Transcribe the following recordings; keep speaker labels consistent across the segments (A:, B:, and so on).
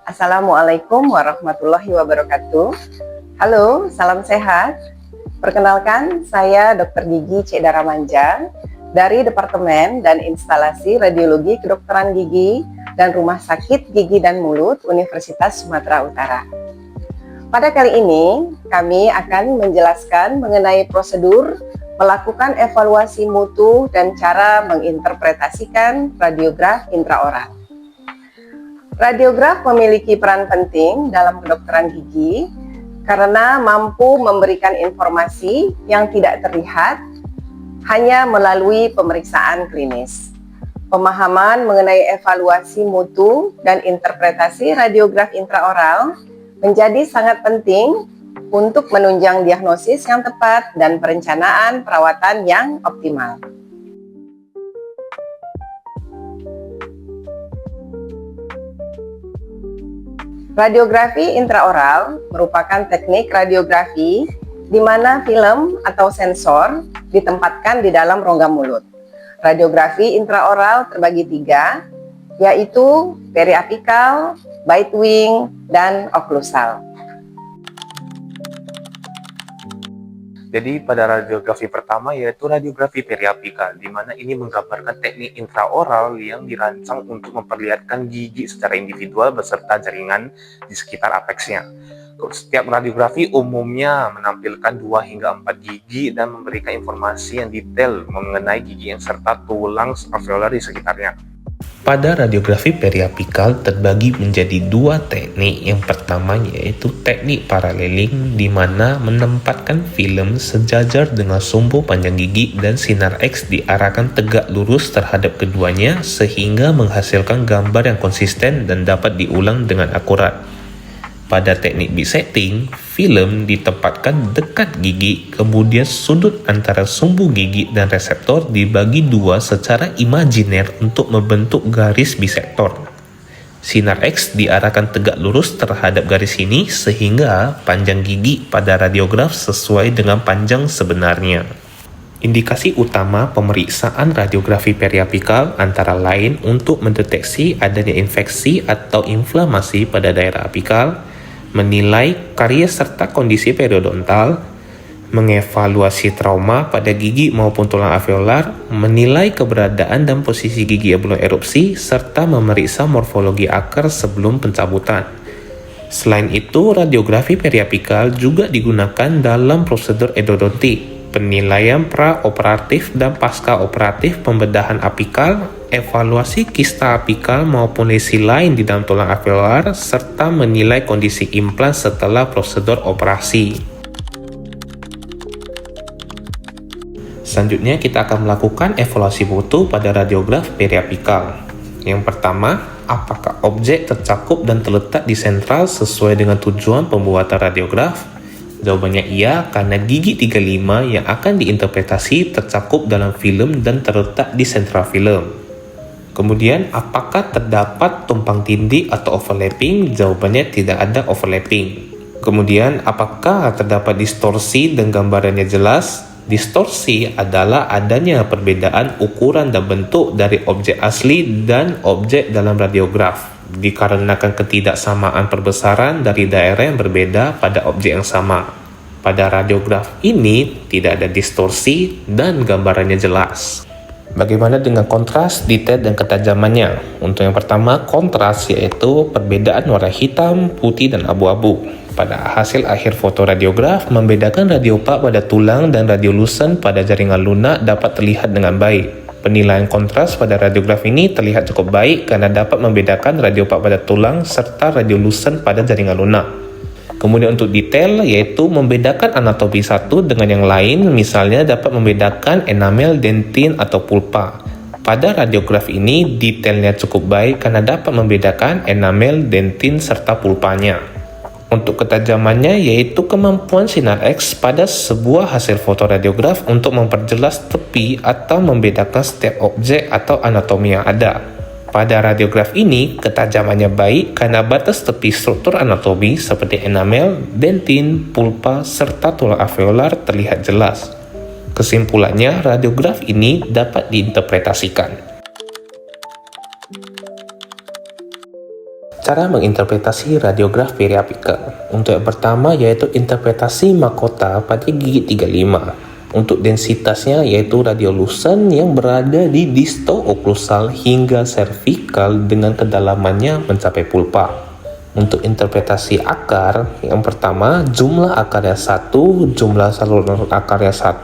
A: Assalamualaikum warahmatullahi wabarakatuh. Halo, salam sehat. Perkenalkan, saya Dr. Gigi C. Daramanja dari Departemen dan Instalasi Radiologi Kedokteran Gigi dan Rumah Sakit Gigi dan Mulut Universitas Sumatera Utara. Pada kali ini, kami akan menjelaskan mengenai prosedur melakukan evaluasi mutu dan cara menginterpretasikan radiograf intraoral. Radiograf memiliki peran penting dalam kedokteran gigi karena mampu memberikan informasi yang tidak terlihat hanya melalui pemeriksaan klinis. Pemahaman mengenai evaluasi mutu dan interpretasi radiograf intraoral menjadi sangat penting untuk menunjang diagnosis yang tepat dan perencanaan perawatan yang optimal. Radiografi intraoral merupakan teknik radiografi di mana film atau sensor ditempatkan di dalam rongga mulut. Radiografi intraoral terbagi tiga, yaitu periapikal, bite wing, dan oklusal.
B: Jadi pada radiografi pertama yaitu radiografi periapikal, di mana ini menggambarkan teknik intraoral yang dirancang untuk memperlihatkan gigi secara individual beserta jaringan di sekitar apexnya. Setiap radiografi umumnya menampilkan 2 hingga 4 gigi dan memberikan informasi yang detail mengenai gigi yang serta tulang alveolar di sekitarnya. Pada radiografi periapikal terbagi menjadi 2 teknik. Yang pertama yaitu teknik paraleling, di mana menempatkan film sejajar dengan sumbu panjang gigi dan sinar X diarahkan tegak lurus terhadap keduanya sehingga menghasilkan gambar yang konsisten dan dapat diulang dengan akurat. Pada teknik bisetting, film ditempatkan dekat gigi, kemudian sudut antara sumbu gigi dan reseptor dibagi 2 secara imajiner untuk membentuk garis bisektor. Sinar X diarahkan tegak lurus terhadap garis ini sehingga panjang gigi pada radiograf sesuai dengan panjang sebenarnya. Indikasi utama pemeriksaan radiografi periapikal antara lain untuk mendeteksi adanya infeksi atau inflamasi pada daerah apikal, menilai karies serta kondisi periodontal, mengevaluasi trauma pada gigi maupun tulang alveolar, menilai keberadaan dan posisi gigi yang belum erupsi, serta memeriksa morfologi akar sebelum pencabutan. Selain itu, radiografi periapikal juga digunakan dalam prosedur endodontik, penilaian praoperatif dan pasca-operatif pembedahan apikal, evaluasi kista apikal maupun lesi lain di dalam tulang alveolar, serta menilai kondisi implan setelah prosedur operasi. Selanjutnya kita akan melakukan evaluasi mutu pada radiograf periapikal. Yang pertama, apakah objek tercakup dan terletak di sentral sesuai dengan tujuan pembuatan radiograf? Jawabannya iya, karena gigi 35 yang akan diinterpretasi tercakup dalam film dan terletak di sentral film. Kemudian, apakah terdapat tumpang tindih atau overlapping? Jawabannya tidak ada overlapping. Kemudian, apakah terdapat distorsi dan gambarannya jelas? Distorsi adalah adanya perbedaan ukuran dan bentuk dari objek asli dan objek dalam radiograf, dikarenakan ketidaksamaan perbesaran dari daerah yang berbeda pada objek yang sama. Pada radiograf ini tidak ada distorsi dan gambarannya jelas. Bagaimana dengan kontras, detail, dan ketajamannya? Untuk yang pertama, kontras yaitu perbedaan warna hitam, putih, dan abu-abu. Pada hasil akhir foto radiograf, membedakan radiopak pada tulang dan radiolucent pada jaringan lunak dapat terlihat dengan baik. Penilaian kontras pada radiograf ini terlihat cukup baik karena dapat membedakan radiopak pada tulang serta radiolucent pada jaringan lunak. Kemudian untuk detail, yaitu membedakan anatomi satu dengan yang lain, misalnya dapat membedakan enamel, dentin, atau pulpa. Pada radiograf ini, detailnya cukup baik karena dapat membedakan enamel, dentin, serta pulpanya. Untuk ketajamannya, yaitu kemampuan sinar X pada sebuah hasil foto radiograf untuk memperjelas tepi atau membedakan setiap objek atau anatomi yang ada. Pada radiograf ini, ketajamannya baik karena batas tepi struktur anatomi seperti enamel, dentin, pulpa, serta tulang alveolar terlihat jelas. Kesimpulannya, radiograf ini dapat diinterpretasikan. Cara menginterpretasi radiograf periapikal. Untuk yang pertama yaitu interpretasi mahkota pada gigi 35. Untuk densitasnya yaitu radiolucen yang berada di disto-oklusal hingga servikal dengan kedalamannya mencapai pulpa. Untuk interpretasi akar, yang pertama jumlah akarnya 1, jumlah saluran akarnya 1,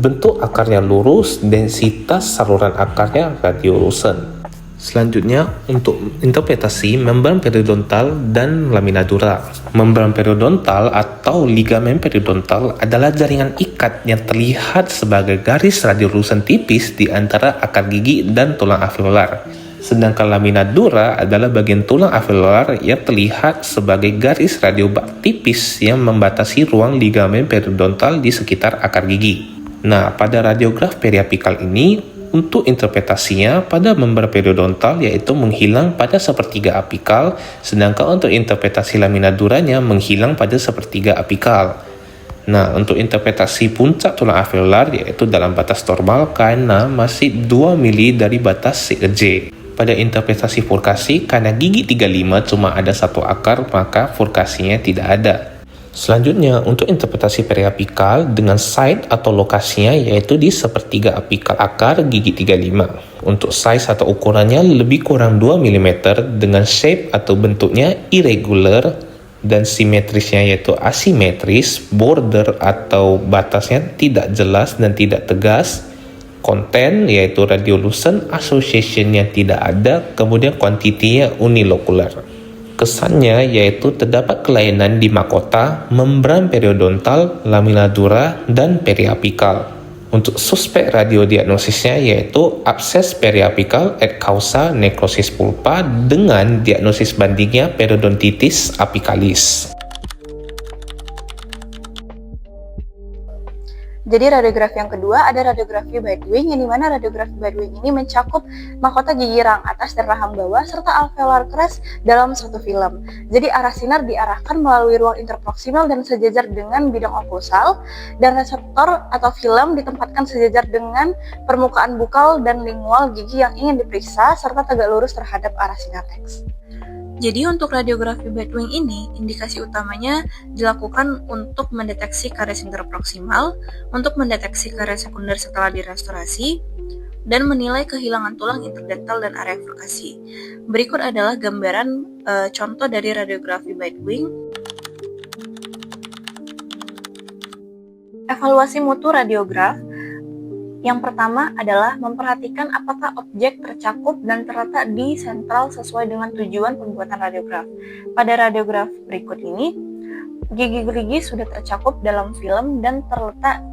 B: bentuk akarnya lurus, densitas saluran akarnya radiolucen. Selanjutnya, untuk interpretasi membran periodontal dan lamina dura. Membran periodontal atau ligamen periodontal adalah jaringan ikat yang terlihat sebagai garis radiolucen tipis di antara akar gigi dan tulang alveolar. Sedangkan lamina dura adalah bagian tulang alveolar yang terlihat sebagai garis radiobak tipis yang membatasi ruang ligamen periodontal di sekitar akar gigi. Nah, pada radiograf periapikal ini, untuk interpretasinya pada membran periodontal yaitu menghilang pada sepertiga apikal, sedangkan untuk interpretasi lamina duranya menghilang pada sepertiga apikal. Nah, untuk interpretasi puncak tulang alveolar yaitu dalam batas normal karena masih 2 mili dari batas CEJ. Pada interpretasi furkasi, karena gigi 35 cuma ada satu akar, maka furkasinya tidak ada. Selanjutnya, untuk interpretasi periapikal dengan site atau lokasinya yaitu di sepertiga apikal akar gigi 35. Untuk size atau ukurannya lebih kurang 2 mm dengan shape atau bentuknya irregular dan simetrisnya yaitu asimetris, border atau batasnya tidak jelas dan tidak tegas. Konten yaitu radiolucen association yang tidak ada, kemudian kuantitinya unilokular. Kesannya yaitu terdapat kelainan di mahkota, membran periodontal, lamina dura, dan periapikal. Untuk suspek radiodiagnosisnya yaitu abses periapikal et causa necrosis pulpa dengan diagnosis bandingnya periodontitis apicalis.
C: Jadi radiografi yang kedua ada radiografi Bite-Wing, yang dimana radiografi Bite-Wing ini mencakup mahkota gigi rahang atas dan rahang bawah serta alveolar crest dalam satu film. Jadi arah sinar diarahkan melalui ruang interproksimal dan sejajar dengan bidang oklusal, dan reseptor atau film ditempatkan sejajar dengan permukaan bukal dan lingual gigi yang ingin diperiksa serta tegak lurus terhadap arah sinar X. Jadi untuk radiografi Bite-Wing ini, indikasi utamanya dilakukan untuk mendeteksi karies interproksimal, untuk mendeteksi karies sekunder setelah direstorasi, dan menilai kehilangan tulang interdental dan area furkasi. Berikut adalah gambaran contoh dari radiografi Bite-Wing. Evaluasi mutu radiograf. Yang pertama adalah memperhatikan apakah objek tercakup dan terletak di sentral sesuai dengan tujuan pembuatan radiograf. Pada radiograf berikut ini, gigi-gigi sudah tercakup dalam film dan terletak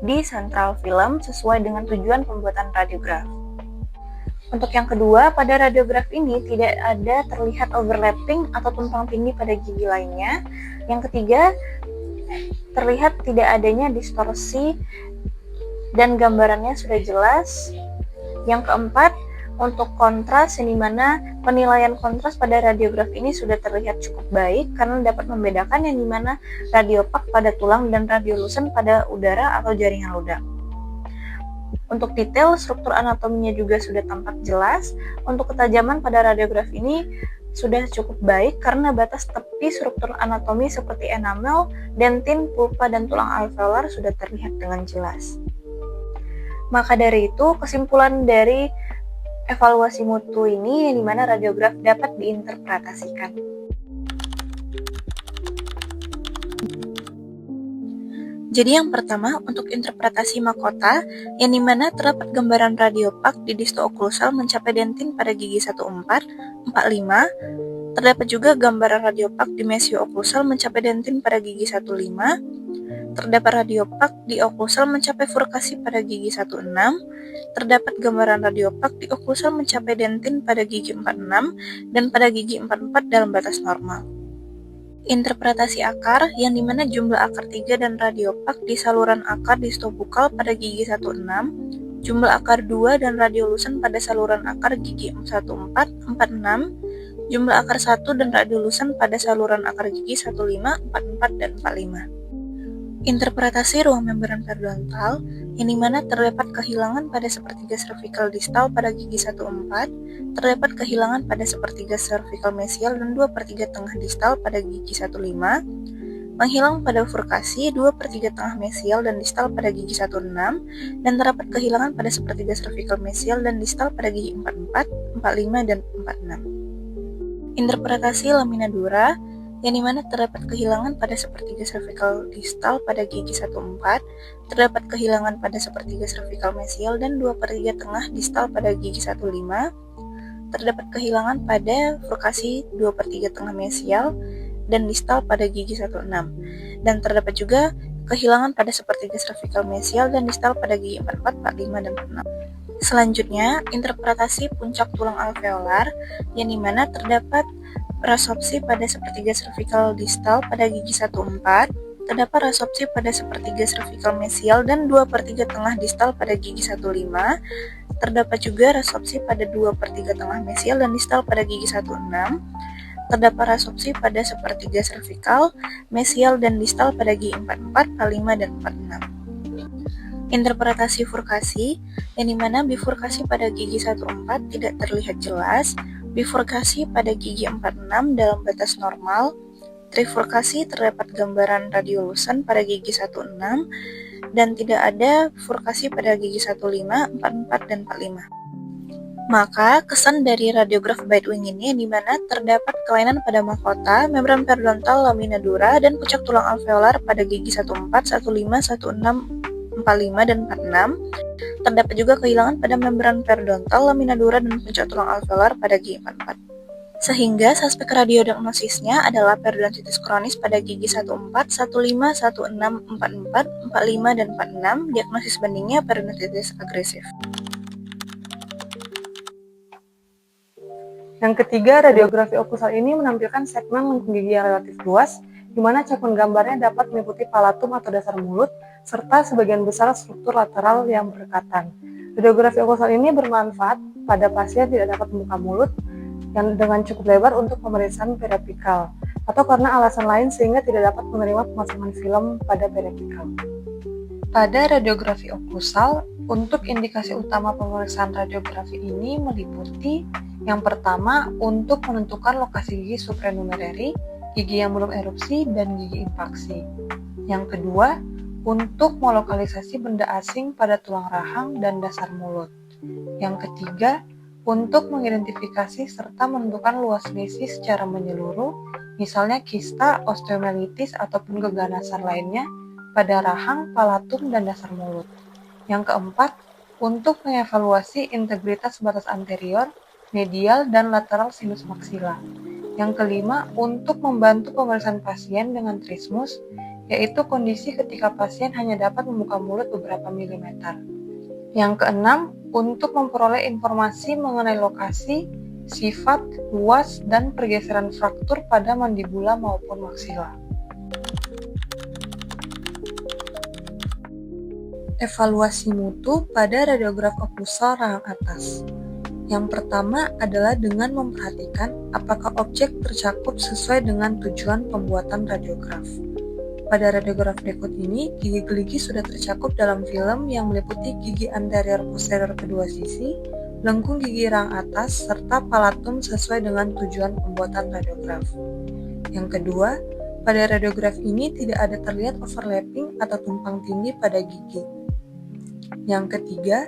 C: di sentral film sesuai dengan tujuan pembuatan radiograf. Untuk yang kedua, pada radiograf ini tidak ada terlihat overlapping atau tumpang tindih pada gigi lainnya. Yang ketiga, terlihat tidak adanya distorsi dan gambarannya sudah jelas. Yang keempat, untuk kontras, yang dimana penilaian kontras pada radiograf ini sudah terlihat cukup baik karena dapat membedakan yang dimana radiopak pada tulang dan radiolucen pada udara atau jaringan ludah. Untuk detail, struktur anatominya juga sudah tampak jelas. Untuk ketajaman pada radiograf ini sudah cukup baik karena batas tepi struktur anatomi seperti enamel, dentin, pulpa, dan tulang alveolar sudah terlihat dengan jelas. Maka dari itu, kesimpulan dari evaluasi mutu ini yang dimana radiograf dapat diinterpretasikan. Jadi yang pertama, untuk interpretasi mahkota, yang dimana terdapat gambaran radiopak di disto-oklusal mencapai dentin pada gigi 14, 45, terdapat juga gambaran radiopak di mesio-oklusal mencapai dentin pada gigi 15, terdapat radiopak di oklusal mencapai furkasi pada gigi 16, terdapat gambaran radiopak di oklusal mencapai dentin pada gigi 46 dan pada gigi 44 dalam batas normal. Interpretasi akar, yang dimana jumlah akar 3 dan radiopak di saluran akar distobukal pada gigi 16, jumlah akar 2 dan radiolucen pada saluran akar gigi 14, 46, jumlah akar 1 dan radiolucen pada saluran akar gigi 15, 44, dan 45. Interpretasi ruang membran periodontal, yang dimana terdapat kehilangan pada sepertiga cervical distal pada gigi 1/4, terdapat kehilangan pada sepertiga cervical mesial dan 2/3 tengah distal pada gigi 1/5, menghilang pada bifurkasi 2/3 tengah mesial dan distal pada gigi 1/6, dan terdapat kehilangan pada sepertiga cervical mesial dan distal pada gigi 44, 45, dan 46. Interpretasi lamina dura, yang dimana terdapat kehilangan pada sepertiga cervical distal pada gigi 1/4, terdapat kehilangan pada sepertiga cervical mesial dan 2/3 tengah distal pada gigi 1/5, terdapat kehilangan pada bifurkasi 2/3 tengah mesial dan distal pada gigi 1/6, dan terdapat juga kehilangan pada sepertiga cervical mesial dan distal pada gigi 44, 45, dan 46. Selanjutnya, interpretasi puncak tulang alveolar, yang dimana terdapat resorpsi pada sepertiga cervical distal pada gigi 1/4, terdapat resorpsi pada sepertiga cervical mesial dan 2/3 tengah distal pada gigi 1/5, terdapat juga resorpsi pada 2/3 tengah mesial dan distal pada gigi 1/6, terdapat resorpsi pada sepertiga cervical, mesial, dan distal pada gigi 44, 45, dan 46. Interpretasi bifurkasi, yang dimana bifurkasi pada gigi 1/4 tidak terlihat jelas, bifurkasi pada gigi 46 dalam batas normal, trifurkasi terdapat gambaran radiolucent pada gigi 16, dan tidak ada bifurkasi pada gigi 15, 44, dan 45. Maka, kesan dari radiograf bite wing ini di mana terdapat kelainan pada mahkota, membran periodontal, lamina dura, dan puncak tulang alveolar pada gigi 14, 15, 16, 45, dan 46. Terdapat juga kehilangan pada membran periodontal, lamina dura, dan puncak tulang alveolar pada gigi 44. Sehingga suspek radiodiagnosisnya adalah periodontitis kronis pada gigi 14, 15, 16, 44, 45, dan 46. Diagnosis bandingnya periodontitis agresif.
D: Yang ketiga, radiografi okusal ini menampilkan segmen lengkung gigi yang relatif luas, di mana capun gambarnya dapat meliputi palatum atau dasar mulut, serta sebagian besar struktur lateral yang berdekatan. Radiografi okusal ini bermanfaat pada pasien tidak dapat membuka mulut yang dengan cukup lebar untuk pemeriksaan periapikal, atau karena alasan lain sehingga tidak dapat menerima pemasangan film pada periapikal. Pada radiografi okusal, untuk indikasi utama pemeriksaan radiografi ini meliputi yang pertama, untuk menentukan lokasi gigi supranumerari, gigi yang belum erupsi, dan gigi impaksi. Yang kedua, untuk melokalisasi benda asing pada tulang rahang dan dasar mulut. Yang ketiga, untuk mengidentifikasi serta menentukan luas lesi secara menyeluruh, misalnya kista, osteomelitis, ataupun keganasan lainnya pada rahang, palatum, dan dasar mulut. Yang keempat, untuk mengevaluasi integritas batas anterior, medial, dan lateral sinus maksila. Yang kelima, untuk membantu pemeriksaan pasien dengan trismus, yaitu kondisi ketika pasien hanya dapat membuka mulut beberapa milimeter. Yang keenam, untuk memperoleh informasi mengenai lokasi, sifat, luas, dan pergeseran fraktur pada mandibula maupun maksila. Evaluasi mutu pada radiograf okusal rahang atas. Yang pertama adalah dengan memperhatikan apakah objek tercakup sesuai dengan tujuan pembuatan radiograf. Pada radiograf berikut ini, gigi geligi sudah tercakup dalam film yang meliputi gigi anterior posterior kedua sisi, lengkung gigi rahang atas, serta palatum sesuai dengan tujuan pembuatan radiograf. Yang kedua, pada radiograf ini tidak ada terlihat overlapping atau tumpang tindih pada gigi. Yang ketiga,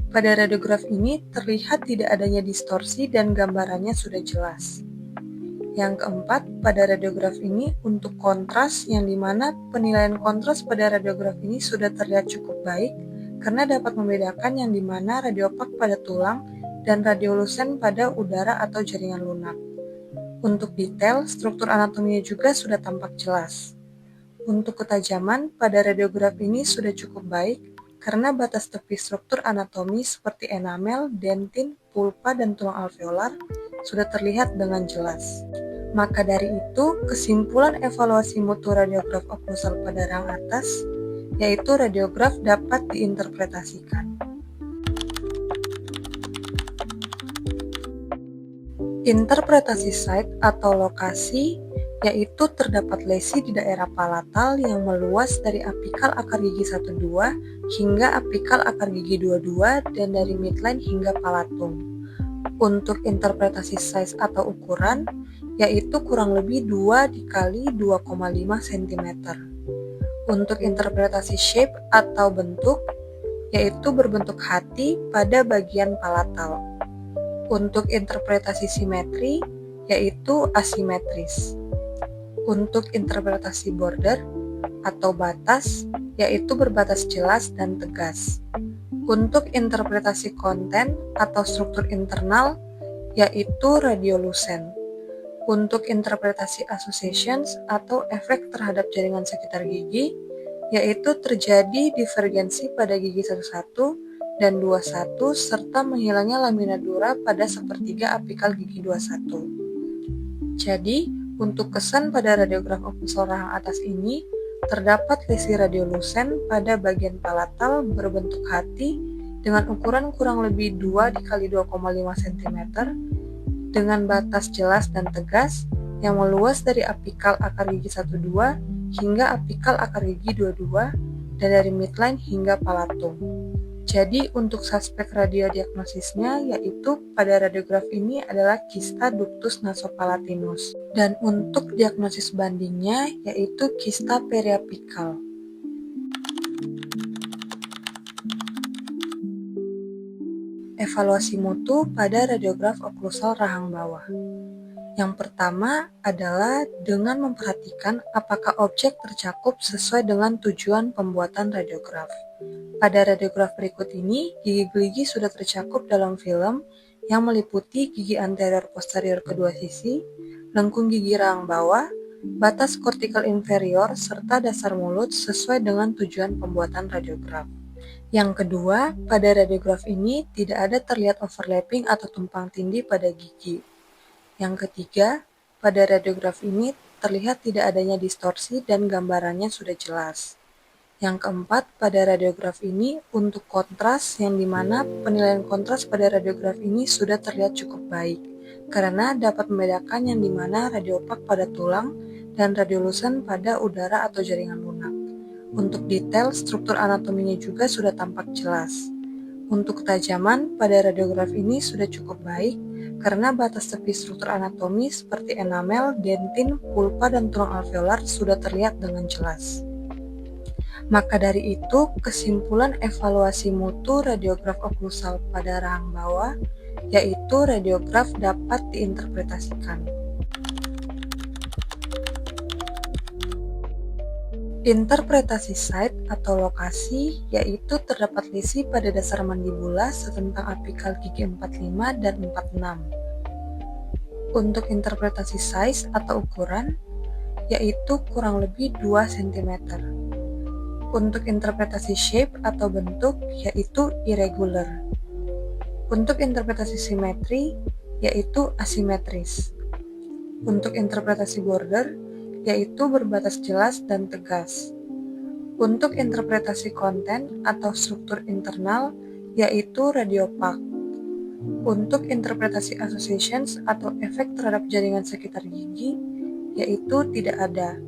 D: pada radiograf ini terlihat tidak adanya distorsi dan gambarannya sudah jelas. Yang keempat, pada radiograf ini untuk kontras yang dimana penilaian kontras pada radiograf ini sudah terlihat cukup baik karena dapat membedakan yang dimana radiopak pada tulang dan radiolucent pada udara atau jaringan lunak. Untuk detail, struktur anatominya juga sudah tampak jelas. Untuk ketajaman, pada radiograf ini sudah cukup baik karena batas tepi struktur anatomi seperti enamel, dentin, pulpa, dan tulang alveolar sudah terlihat dengan jelas. Maka dari itu, kesimpulan evaluasi mutu radiograf okusal pada rahang atas, yaitu radiograf dapat diinterpretasikan. Interpretasi site atau lokasi, yaitu terdapat lesi di daerah palatal yang meluas dari apikal akar gigi 1-2 hingga apikal akar gigi 2-2 dan dari midline hingga palatum. Untuk interpretasi size atau ukuran, yaitu kurang lebih 2 dikali 2,5 cm. Untuk interpretasi shape atau bentuk, yaitu berbentuk hati pada bagian palatal. Untuk interpretasi simetri, yaitu asimetris. Untuk interpretasi border atau batas, yaitu berbatas jelas dan tegas. Untuk interpretasi konten atau struktur internal, yaitu radiolucent. Untuk interpretasi associations atau efek terhadap jaringan sekitar gigi, yaitu terjadi divergensi pada gigi 11 dan 21 serta menghilangnya lamina dura pada sepertiga apikal gigi 21. Jadi, untuk kesan pada radiograf oklusal rahang atas ini, terdapat lesi radiolucent pada bagian palatal berbentuk hati dengan ukuran kurang lebih 2 dikali 2,5 cm dengan batas jelas dan tegas yang meluas dari apikal akar gigi 1-2 hingga apikal akar gigi 2-2 dan dari midline hingga palatum. Jadi untuk suspek radiodiagnosisnya yaitu pada radiograf ini adalah kista ductus nasopalatinus dan untuk diagnosis bandingnya yaitu kista periapikal. Evaluasi mutu pada radiograf oklusal rahang bawah. Yang pertama adalah dengan memperhatikan apakah objek tercakup sesuai dengan tujuan pembuatan radiograf. Pada radiograf berikut ini, gigi gerigi sudah tercakup dalam film yang meliputi gigi anterior posterior kedua sisi, lengkung gigi rahang bawah, batas kortikal inferior, serta dasar mulut sesuai dengan tujuan pembuatan radiograf. Yang kedua, pada radiograf ini tidak ada terlihat overlapping atau tumpang tindih pada gigi. Yang ketiga, pada radiograf ini terlihat tidak adanya distorsi dan gambarannya sudah jelas. Yang keempat, pada radiograf ini untuk kontras yang dimana penilaian kontras pada radiograf ini sudah terlihat cukup baik karena dapat membedakan yang dimana radiopak pada tulang dan radiolucent pada udara atau jaringan lunak. Untuk detail, struktur anatominya juga sudah tampak jelas. Untuk ketajaman, pada radiograf ini sudah cukup baik karena batas tepi struktur anatomi seperti enamel, dentin, pulpa, dan tulang alveolar sudah terlihat dengan jelas. Maka dari itu, kesimpulan evaluasi mutu radiograf oklusal pada rahang bawah, yaitu radiograf dapat diinterpretasikan. Interpretasi site atau lokasi, yaitu terdapat lesi pada dasar mandibula setentang apikal gigi 45 dan 46. Untuk interpretasi size atau ukuran, yaitu kurang lebih 2 cm. Untuk interpretasi shape atau bentuk, yaitu irregular. Untuk interpretasi simetri, yaitu asimetris. Untuk interpretasi border, yaitu berbatas jelas dan tegas. Untuk interpretasi konten atau struktur internal, yaitu radiopak. Untuk interpretasi associations atau efek terhadap jaringan sekitar gigi, yaitu tidak ada.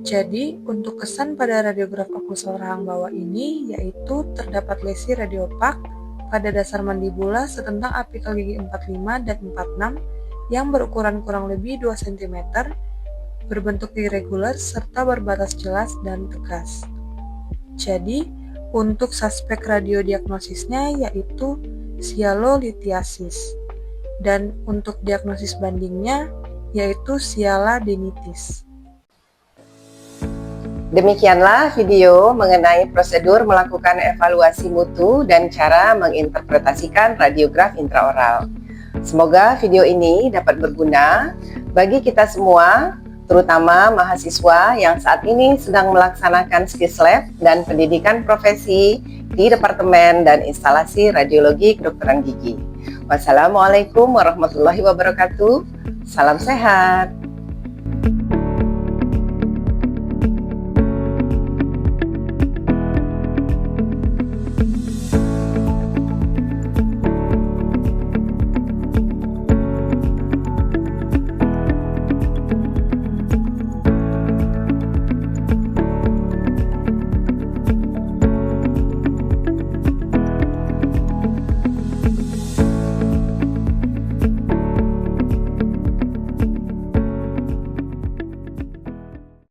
D: Jadi, untuk kesan pada radiograf oklusal rahang bawah ini, yaitu terdapat lesi radiopak pada dasar mandibula setentang apikal gigi 45 dan 46 yang berukuran kurang lebih 2 cm, berbentuk irregular serta berbatas jelas dan tegas. Jadi, untuk suspek radiodiagnosisnya yaitu sialolithiasis, dan untuk diagnosis bandingnya yaitu sialadenitis.
A: Demikianlah video mengenai prosedur melakukan evaluasi mutu dan cara menginterpretasikan radiograf intraoral. Semoga video ini dapat berguna bagi kita semua, terutama mahasiswa yang saat ini sedang melaksanakan skills lab dan pendidikan profesi di Departemen dan Instalasi Radiologi Kedokteran Gigi. Wassalamualaikum warahmatullahi wabarakatuh. Salam sehat.